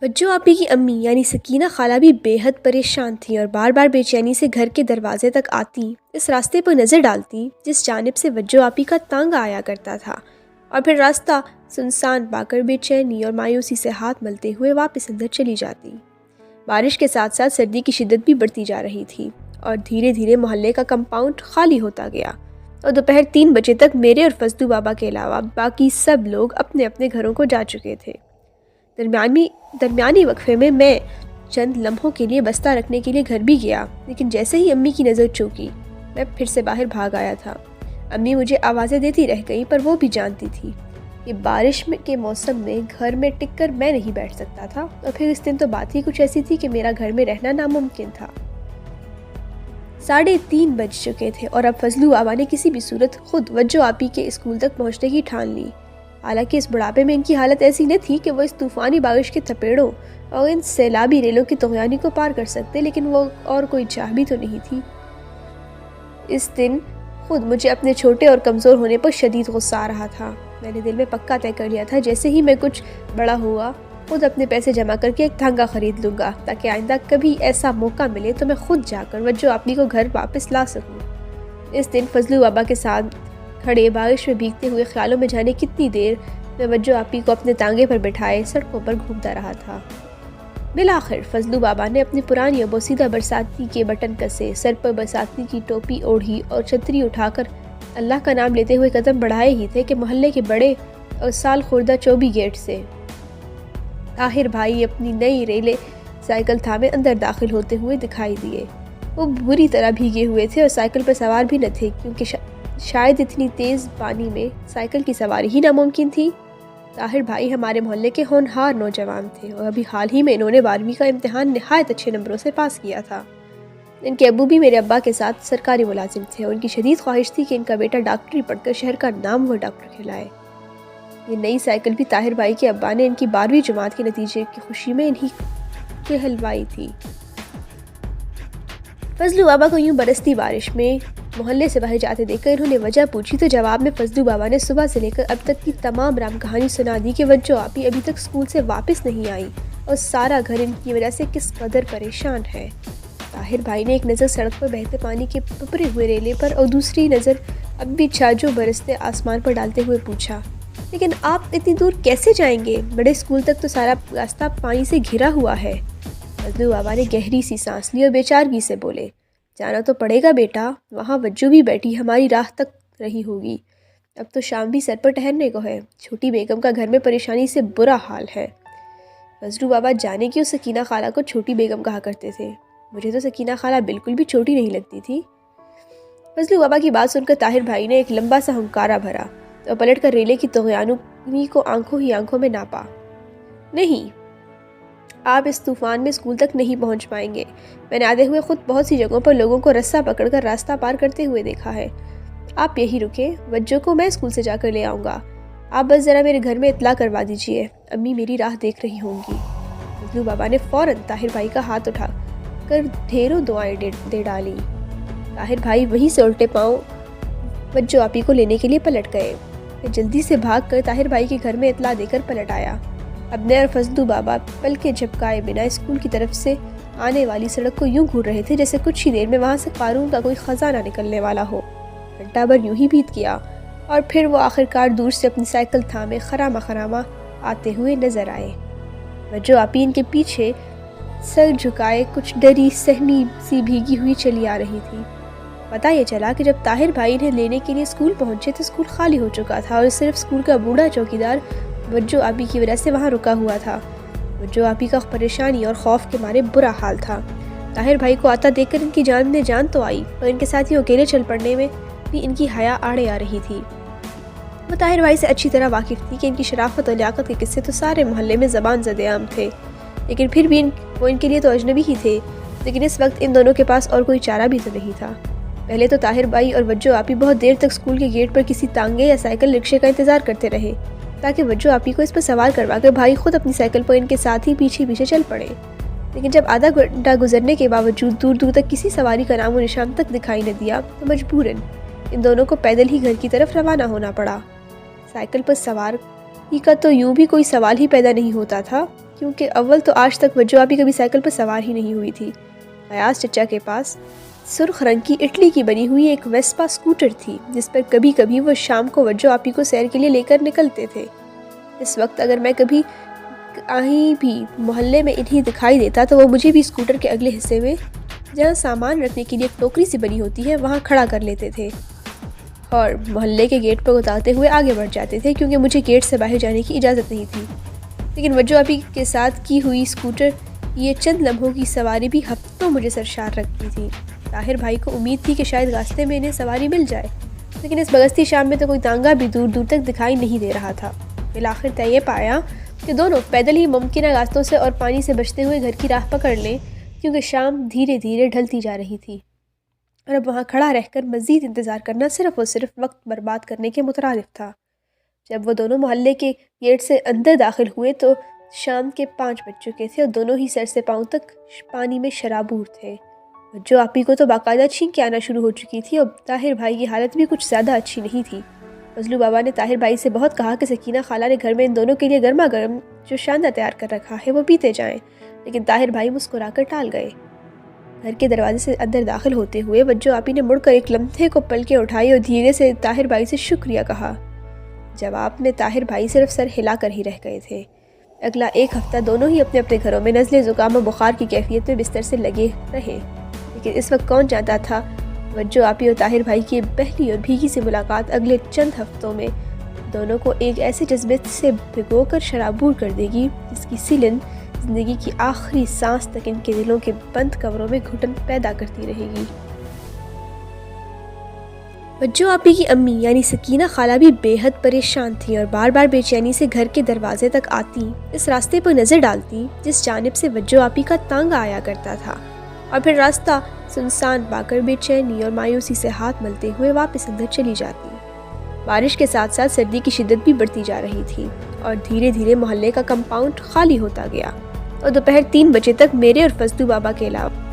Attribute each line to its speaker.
Speaker 1: وجو آپی کی امی یعنی سکینہ خالہ بھی بے حد پریشان تھیں اور بار بار بے چینی سے گھر کے دروازے تک آتی، اس راستے پر نظر ڈالتی جس جانب سے وجو آپی کا تانگا آیا کرتا تھا، اور پھر راستہ سنسان پا کر بے چینی اور مایوسی سے ہاتھ ملتے ہوئے واپس اندر چلی جاتی۔ بارش کے ساتھ ساتھ سردی کی شدت بھی بڑھتی جا رہی تھی اور دھیرے دھیرے محلے کا کمپاؤنڈ خالی ہوتا گیا، اور دوپہر 3 بجے تک میرے اور فضلو بابا کے علاوہ باقی سب لوگ اپنے اپنے گھروں کو جا چکے تھے۔ درمیانی وقفے میں چند لمحوں کے لیے بستہ رکھنے کے لیے گھر بھی گیا، لیکن جیسے ہی امی کی نظر چوکی میں پھر سے باہر بھاگ آیا تھا۔ امی مجھے آوازیں دیتی رہ گئیں، پر وہ بھی جانتی تھی کہ بارش کے موسم میں گھر میں ٹک کر میں نہیں بیٹھ سکتا تھا، اور پھر اس دن تو بات ہی کچھ ایسی تھی کہ میرا گھر میں رہنا ناممکن تھا۔ 3:30 بج چکے تھے اور اب فضلو بابا نے کسی بھی صورت خود وجو آپی کے اسکول تک پہنچنے کی ٹھان لی۔ حالانکہ اس بڑھاپے میں ان کی حالت ایسی نہ تھی کہ وہ اس طوفانی بارش کے تھپیڑوں اور ان سیلابی ریلوں کی طغیانی کو پار کر سکتے، لیکن وہ اور کوئی چاہ بھی تو نہیں تھی۔ اس دن خود مجھے اپنے چھوٹے اور کمزور ہونے پر شدید غصہ آ رہا تھا۔ میں نے دل میں پکا طے کر لیا تھا جیسے ہی میں کچھ بڑا ہوا خود اپنے پیسے جمع کر کے ایک تانگا خرید لوں گا، تاکہ آئندہ کبھی ایسا موقع ملے تو میں خود جا کر وجو آپی کو گھر واپس لا سکوں۔ اس دن فضلو بابا کے ساتھ کھڑے بارش میں بھیگتے ہوئے خیالوں میں جانے کتنی دیر میں وجو آپی کو اپنے تانگے پر بٹھائے سڑکوں پر گھومتا رہا تھا۔ بالآخر فضلو بابا نے اپنی پرانی اور بوسیدہ برساتی کے بٹن کسے، سر پر برساتی کی ٹوپی اوڑھی اور چھتری اٹھا کر اللہ کا نام لیتے ہوئے قدم بڑھائے ہی تھے کہ محلے کے بڑے اور سال خوردہ چوبی گیٹ سے طاہر بھائی اپنی نئی ریلے سائیکل تھامے اندر داخل ہوتے ہوئے دکھائی دیے۔ وہ بری طرح بھیگے ہوئے تھے اور سائیکل پر سوار بھی نہ تھے، کیونکہ شاید اتنی تیز پانی میں سائیکل کی سواری ہی ناممکن تھی۔ طاہر بھائی ہمارے محلے کے ہونہار نوجوان تھے اور ابھی حال ہی میں انہوں نے 12ویں کا امتحان نہایت اچھے نمبروں سے پاس کیا تھا۔ ان کے ابو بھی میرے ابا کے ساتھ سرکاری ملازم تھے اور ان کی شدید خواہش تھی کہ ان کا بیٹا ڈاکٹری پڑھ کر شہر کا نامور ڈاکٹر کہلائے۔ یہ نئی سائیکل بھی طاہر بھائی کے ابا نے ان کی 12ویں جماعت کے نتیجے کی خوشی میں انہی کے ہلوائی تھی۔ فضلو بابا کو یوں برستی بارش میں محلے سے باہر جاتے دیکھ کر انہوں نے وجہ پوچھی تو جواب میں فضلو بابا نے صبح سے لے کر اب تک کی تمام رام کہانی سنا دی کہ وجو آپی ابھی تک اسکول سے واپس نہیں آئی اور سارا گھر ان کی وجہ سے کس قدر پریشان ہے۔ طاہر بھائی نے ایک نظر سڑک پر بہتے پانی کے پپرے ہوئے ریلے پر اور دوسری نظر اب بھی چھاجو برستے آسمان پر ڈالتے ہوئے پوچھا، لیکن آپ اتنی دور کیسے جائیں گے؟ بڑے اسکول تک تو سارا راستہ پانی سے گھرا ہوا ہے۔ فضلو بابا نے گہری سی سانس لی اور بے چارگی سے بولے، جانا تو پڑے گا بیٹا، وہاں وجو بھی بیٹھی ہماری راہ تک رہی ہوگی، اب تو شام بھی سر پر ٹہرنے کو ہے، چھوٹی بیگم کا گھر میں پریشانی سے برا حال ہے۔ فضلو بابا جانے کیوں سکینہ خالہ کو چھوٹی بیگم کہا کرتے تھے؟ مجھے تو سکینہ خالہ بالکل بھی چھوٹی نہیں لگتی تھی۔ فضلو بابا کی بات سن کر طاہر بھائی نے ایک لمبا سا ہنکارا بھرا اور پلٹ کر ریلے کی طغیانی کو آنکھوں ہی آنکھوں میں ناپا۔ نہیں، آپ اس طوفان میں اسکول تک نہیں پہنچ پائیں گے۔ میں نے آتے ہوئے خود بہت سی جگہوں پر لوگوں کو رسہ پکڑ کر راستہ پار کرتے ہوئے دیکھا ہے۔ آپ یہی رکیں، وجو کو میں اسکول سے جا کر لے آؤں گا، آپ بس ذرا میرے گھر میں اطلاع کروا دیجئے، امی میری راہ دیکھ رہی ہوں گی۔ فضلو بابا نے فوراً طاہر بھائی کا ہاتھ اٹھا کر ڈھیروں دعائیں دے ڈالی۔ طاہر بھائی وہیں سے الٹے پاؤں وجو آپی کو لینے کے لیے پلٹ گئے۔ میں جلدی سے بھاگ کر طاہر بھائی کے گھر میں اطلاع دے کر پلٹ آیا۔ اب میں اور فضلو بابا پلکیں جھپکائے بنا اسکول کی طرف سے آنے والی سڑک کو یوں گھور رہے تھے جیسے کچھ ہی دیر میں وہاں سے قارون کا کوئی خزانہ نکلنے والا ہو۔ گھنٹہ بھر یوں ہی بیت گیا اور پھر وہ آخرکار دور سے اپنی سائیکل تھامے خرامہ آتے ہوئے نظر آئے۔ وجو آپی ان کے پیچھے سر جھکائے کچھ ڈری سہمی سی بھیگی ہوئی چلی آ رہی تھی۔ پتہ یہ چلا کہ جب طاہر بھائی انہیں لینے کے لیے اسکول پہنچے تو اسکول خالی ہو چکا تھا اور صرف اسکول کا بوڑھا چوکیدار وجو آپی کی وجہ سے وہاں رکا ہوا تھا۔ وجو آپی کا پریشانی اور خوف کے مارے برا حال تھا۔ طاہر بھائی کو آتا دیکھ کر ان کی جان میں جان تو آئی، اور ان کے ساتھ اکیلے چل پڑنے میں بھی ان کی حیا آڑے آ رہی تھی۔ وہ طاہر بھائی سے اچھی طرح واقف تھی کہ ان کی شرافت اور لیاقت کے قصے تو سارے محلے میں زبان زد عام تھے، لیکن پھر بھی وہ ان کے لیے تو اجنبی ہی تھے۔ لیکن اس وقت ان دونوں کے پاس اور کوئی چارہ بھی تو نہیں تھا۔ پہلے تو طاہر بھائی اور وجو آپی بہت دیر تک اسکول کے گیٹ پر کسی تانگے یا سائیکل رکشے کا انتظار کرتے رہے تاکہ وجو آپی کو اس پر سوار کروا کر بھائی خود اپنی سائیکل پر ان کے ساتھ ہی پیچھے چل پڑے۔ لیکن جب آدھا گھنٹہ گزرنے کے باوجود دور دور تک کسی سواری کا نام و نشان تک دکھائی نہ دیا تو مجبوراً ان دونوں کو پیدل ہی گھر کی طرف روانہ ہونا پڑا۔ سائیکل پر سوار ہی کا تو یوں بھی کوئی سوال ہی پیدا نہیں ہوتا تھا کیونکہ اول تو آج تک وجو آپی کبھی سائیکل پر سوار ہی نہیں ہوئی تھی۔ فیاض چچا کے پاس سرخ رنگ کی اٹلی کی بنی ہوئی ایک ویسپا اسکوٹر تھی، جس پر کبھی کبھی وہ شام کو وجو آپی کو سیر کے لیے لے کر نکلتے تھے۔ اس وقت اگر میں کبھی کہیں بھی محلے میں انہیں دکھائی دیتا تو وہ مجھے بھی اسکوٹر کے اگلے حصے میں، جہاں سامان رکھنے کے لیے ایک ٹوکری سی بنی ہوتی ہے، وہاں کھڑا کر لیتے تھے اور محلے کے گیٹ پر اتارتے ہوئے آگے بڑھ جاتے تھے، کیونکہ مجھے گیٹ سے باہر جانے کی اجازت نہیں تھی۔ لیکن وجو آپی کے ساتھ کی ہوئی اسکوٹر یہ چند لمحوں کی سواری بھی ہفتوں مجھے سرشار رکھتی تھی۔ طاہر بھائی کو امید تھی کہ شاید راستے میں انہیں سواری مل جائے، لیکن اس بگستی شام میں تو کوئی تانگا بھی دور دور تک دکھائی نہیں دے رہا تھا۔ بالآخر طے یہ پایا کہ دونوں پیدل ہی ممکنہ راستوں سے اور پانی سے بچتے ہوئے گھر کی راہ پکڑ لیں، کیونکہ شام دھیرے دھیرے ڈھلتی جا رہی تھی اور اب وہاں کھڑا رہ کر مزید انتظار کرنا صرف اور صرف وقت برباد کرنے کے مترادف تھا۔ جب وہ دونوں محلے کے گیٹ سے اندر داخل ہوئے تو شام کے 5 بج چکے تھے اور دونوں ہی سر سے پاؤں تک پانی میں شرابور تھے۔ جو آپی کو تو باقاعدہ چھینک کے آنا شروع ہو چکی تھی اور طاہر بھائی کی حالت بھی کچھ زیادہ اچھی نہیں تھی۔ فضلو بابا نے طاہر بھائی سے بہت کہا کہ سکینہ خالہ نے گھر میں ان دونوں کے لیے گرما گرم جو شاندہ تیار کر رکھا ہے وہ پیتے جائیں، لیکن طاہر بھائی مسکرا کر ٹال گئے۔ گھر کے دروازے سے اندر داخل ہوتے ہوئے وجو آپی نے مڑ کر ایک لمحے کو پلکیں اٹھائی اور دھیرے سے طاہر بھائی سے شکریہ کہا۔ جواب میں طاہر بھائی صرف سر ہلا کر ہی رہ گئے تھے۔ اگلا ایک ہفتہ دونوں ہی اپنے اپنے گھروں میں نزلے زکام و بخار کی کیفیت میں بستر سے لگے رہے، لیکن اس وقت کون جانتا تھا وجو آپی اور طاہر بھائی کی پہلی اور بھیگی سی ملاقات اگلے چند ہفتوں میں دونوں کو ایک ایسے جذبے سے بھگو کر شرابور کر دے گی جس کی سیلن زندگی کی آخری سانس تک ان کے دلوں کے بند کمروں میں گھٹن پیدا کرتی رہے گی۔ وجو آپی کی امی یعنی سکینہ خالہ بھی بے حد پریشان تھیں اور بار بار بے چینی سے گھر کے دروازے تک آتی، اس راستے پر نظر ڈالتی جس جانب سے وجو آپی کا تانگا آیا کرتا تھا، اور پھر راستہ سنسان پا کر بے چینی اور مایوسی سے ہاتھ ملتے ہوئے واپس اندر چلی جاتی۔ بارش کے ساتھ ساتھ سردی کی شدت بھی بڑھتی جا رہی تھی اور دھیرے دھیرے محلے کا کمپاؤنڈ خالی ہوتا گیا اور دوپہر 3 بجے تک میرے اور فضلو بابا کے علاوہ